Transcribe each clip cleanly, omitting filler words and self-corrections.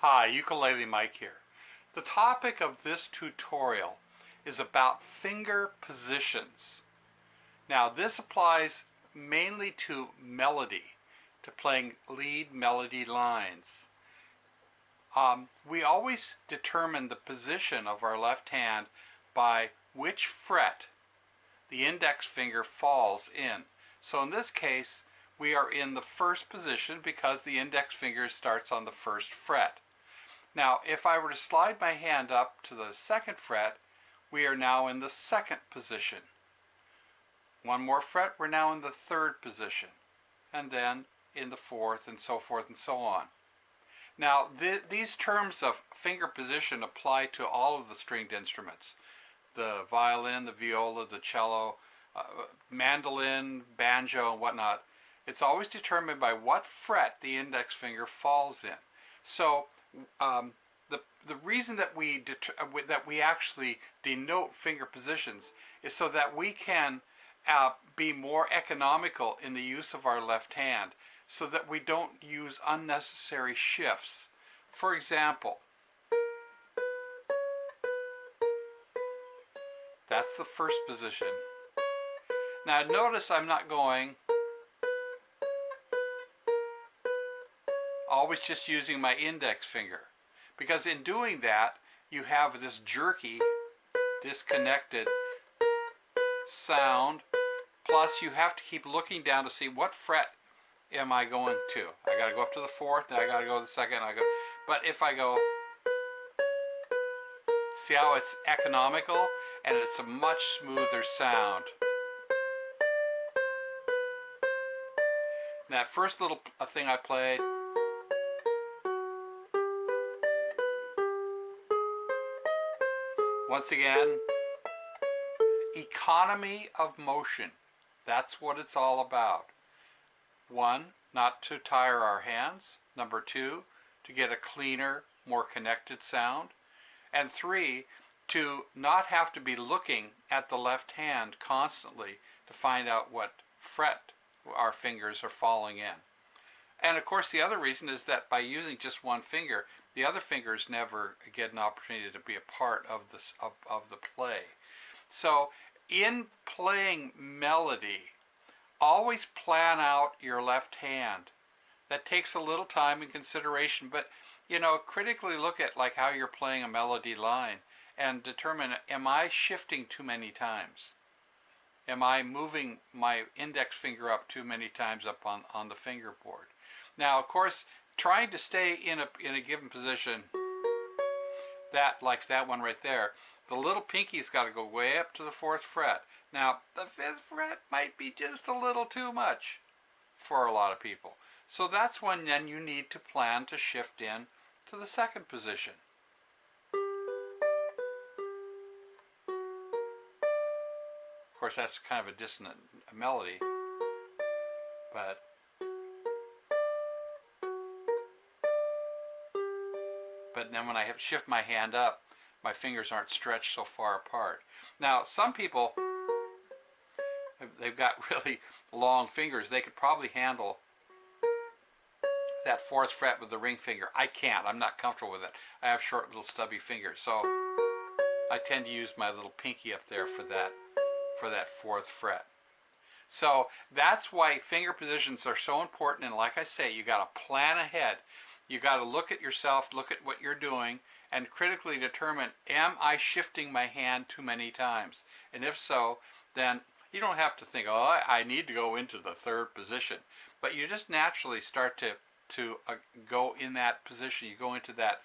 Hi, Ukulele Mike here. The topic of this tutorial is about finger positions. Now this applies mainly to melody, to playing lead melody lines. We always determine the position of our left hand by which fret the index finger falls in. So in this case, we are in the first position because the index finger starts on the first fret. Now, if I were to slide my hand up to the second fret, we are now in the second position. One more fret, we're now in the third position, and then in the fourth, and so forth and so on. Now, these terms of finger position apply to all of the stringed instruments. The violin, the viola, the cello, mandolin, banjo, and whatnot. It's always determined by what fret the index finger falls in. So, the reason that we actually denote finger positions is so that we can be more economical in the use of our left hand, so that we don't use unnecessary shifts. For example, that's the first position. Now notice I'm not going, always just using my index finger, because in doing that you have this jerky, disconnected sound, plus you have to keep looking down to see what fret am I going to. I got to go up to the fourth, then I got to go to the second, but if I go, see how it's economical and it's a much smoother sound. That first little thing I played, once again, economy of motion. That's what it's all about. One, not to tire our hands. Number two, to get a cleaner, more connected sound. And three, to not have to be looking at the left hand constantly to find out what fret our fingers are falling in. And of course the other reason is that by using just one finger, the other fingers never get an opportunity to be a part of this of the play. So in playing melody, always plan out your left hand. That takes a little time and consideration, but critically look at like how you're playing a melody line and determine, am I shifting too many times? Am I moving my index finger up too many times up on the fingerboard? Now, of course, trying to stay in a given position, like that one right there, the little pinky's got to go way up to the fourth fret. Now, the fifth fret might be just a little too much for a lot of people. So that's when then you need to plan to shift in to the second position. Of course, that's kind of a dissonant melody, but then when I shift my hand up, my fingers aren't stretched so far apart. Now, some people, they've got really long fingers. They could probably handle that fourth fret with the ring finger. I can't. I'm not comfortable with it. I have short little stubby fingers, so I tend to use my little pinky up there for that fourth fret. So that's why finger positions are so important, and like I say, you got to plan ahead. You got to look at yourself, look at what you're doing, and critically determine, am I shifting my hand too many times? And if so, then you don't have to think, oh, I need to go into the third position. But you just naturally start to go in that position. You go into that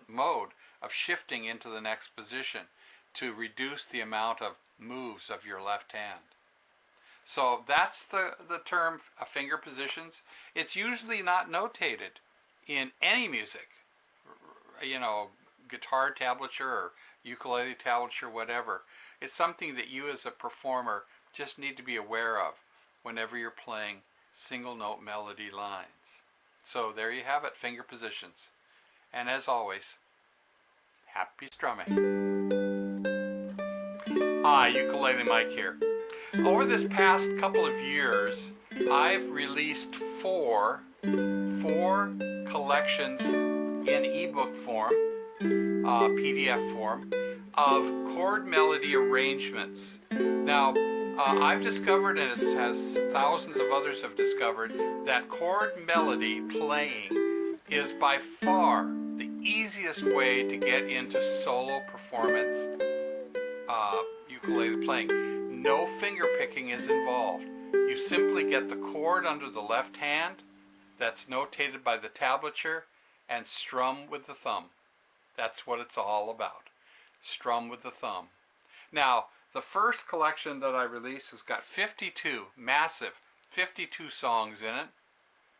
mode of shifting into the next position to reduce the amount of moves of your left hand. So that's the term finger positions. It's usually not notated in any music, you know, guitar tablature or ukulele tablature, whatever. It's something that you as a performer just need to be aware of whenever you're playing single note melody lines. So there you have it, finger positions. And as always, happy strumming. Hi, Ukulele Mike here. Over this past couple of years, I've released four collections in ebook form, PDF form, of chord melody arrangements. Now, I've discovered, and as thousands of others have discovered, that chord melody playing is by far the easiest way to get into solo performance ukulele playing. No finger picking is involved. You simply get the chord under the left hand that's notated by the tablature and strum with the thumb. That's what it's all about. Strum with the thumb. Now, the first collection that I released has got 52, massive, 52 songs in it.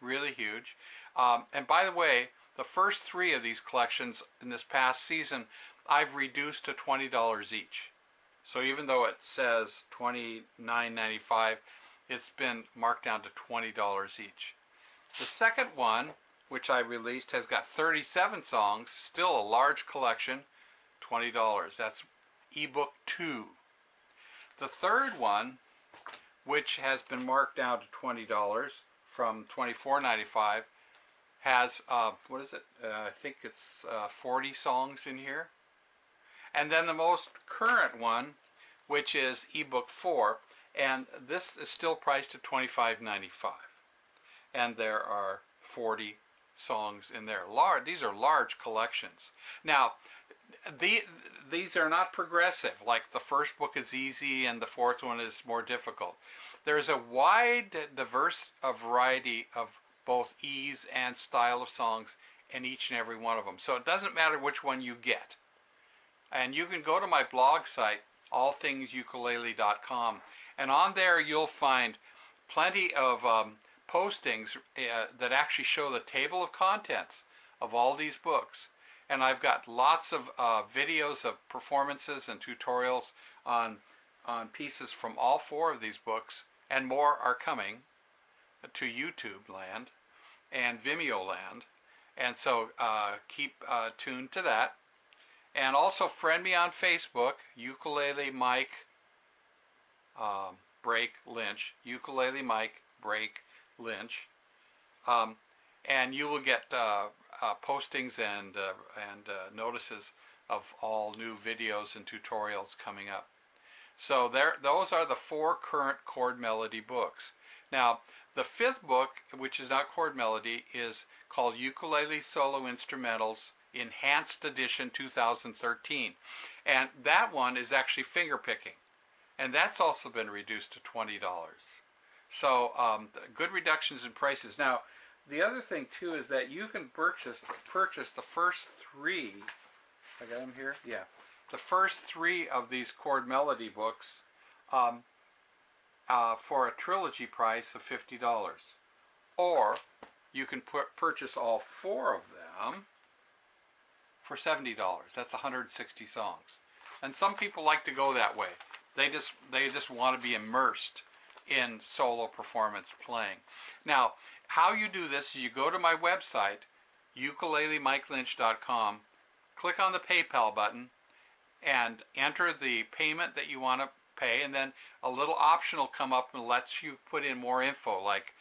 Really huge. And by the way, the first three of these collections in this past season, I've reduced to $20 each. So even though it says $29.95, it's been marked down to $20 each. The second one, which I released, has got 37 songs, still a large collection, $20. That's ebook 2. The third one, which has been marked down to $20 from $24.95, has, what is it? I think it's 40 songs in here. And then the most current one, which is ebook 4, and this is still priced at $25.95. And there are 40 songs in there. These are large collections. Now, these are not progressive, like the first book is easy and the fourth one is more difficult. There's a wide, diverse variety of both ease and style of songs in each and every one of them. So it doesn't matter which one you get. And you can go to my blog site, allthingsukulele.com, and on there you'll find plenty of postings that actually show the table of contents of all these books. And I've got lots of videos of performances and tutorials on pieces from all 4 of these books, and more are coming to YouTube land and Vimeo land. And so keep tuned to that. And also friend me on Facebook, Ukulele Mike Break Lynch, Ukulele Mike Break Lynch, and you will get postings and notices of all new videos and tutorials coming up. So those are the 4 current chord melody books. Now, the 5th book, which is not chord melody, is called Ukulele Solo Instrumentals Enhanced Edition 2013, and that one is actually finger picking, and that's also been reduced to $20. So good reductions in prices. Now, the other thing too is that you can purchase the first 3. I got them here. Yeah, the first 3 of these chord melody books for a trilogy price of $50, or you can purchase all 4 of them for $70. That's 160 songs. And some people like to go that way. They just want to be immersed in solo performance playing. Now, how you do this is you go to my website, ukulelemikeLynch.com, click on the PayPal button, and enter the payment that you want to pay, and then a little option will come up and lets you put in more info, like,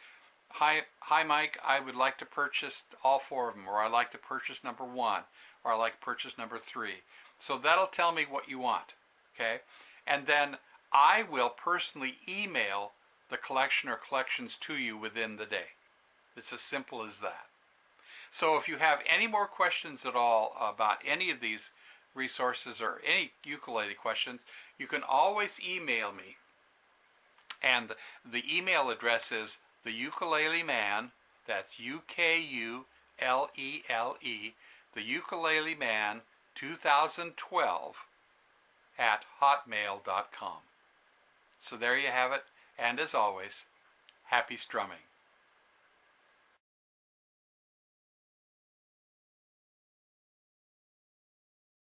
Hi Mike, I would like to purchase all 4 of them, or I'd like to purchase number 1, or I'd like to purchase number 3. So that'll tell me what you want, okay? And then I will personally email the collection or collections to you within the day. It's as simple as that. So if you have any more questions at all about any of these resources or any ukulele questions, you can always email me. And the email address is the Ukulele Man, that's Ukulele, the Ukulele Man 2012 at hotmail.com. So there you have it, And as always, happy strumming.